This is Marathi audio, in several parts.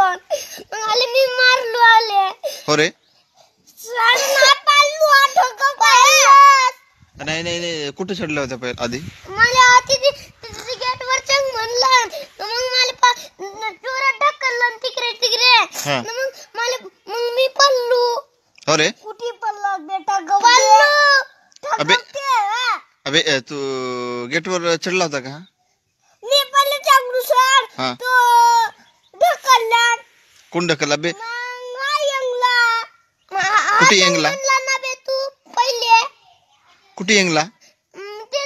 कोण मग आले मी मारलो आले हो रे नाही पाळलो ठोका पाळलं नाही नाही नाही कुठे चढला होता पहिले आधी मला आधी गेट वर चंग म्हणलं मग मला जोरात ढकललं तिकडे तिकडे मग मी पळलो हो रे कुठे पळलो बेटा गवालो अबे अबे तू गेटवर चढला होता का मी पहिले चांगलू सर हा तो ढकलला कोण ढकलला बे कुठे येंगला ना बे तू पहिले कुठे येंगला ते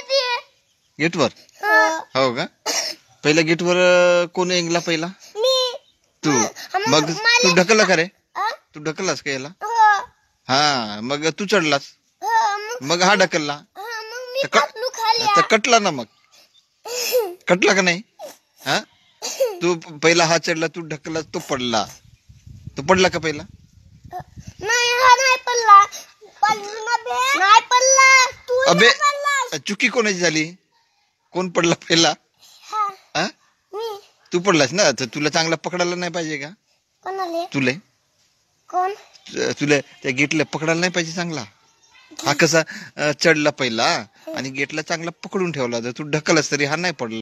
गेटवर हो का पहिला गेटवर कोण येंगला पहिला मी तू मग तू ढकलला का रे तू ढकललास का याला हा मग तू चढलास मग हा ढकलला तर कटला ना मग कटला का नाही हा तू पहिला हा चढला तू ढकलला तो पडला का पहिला नाही हा नाही पडला नाही पडला तू अबे चुकी कोणाची झाली कोण पडला पहिला हा तू पडलास ना तर तुला चांगला पकडायला नाही पाहिजे का कोणाले तुला त्या गेटला पकडायला नाही पाहिजे चांगला हा कसा चढला पहिला आणि गेटला चांगला पकडून ठेवला तर तू ढकलस तरी हा नाही पडला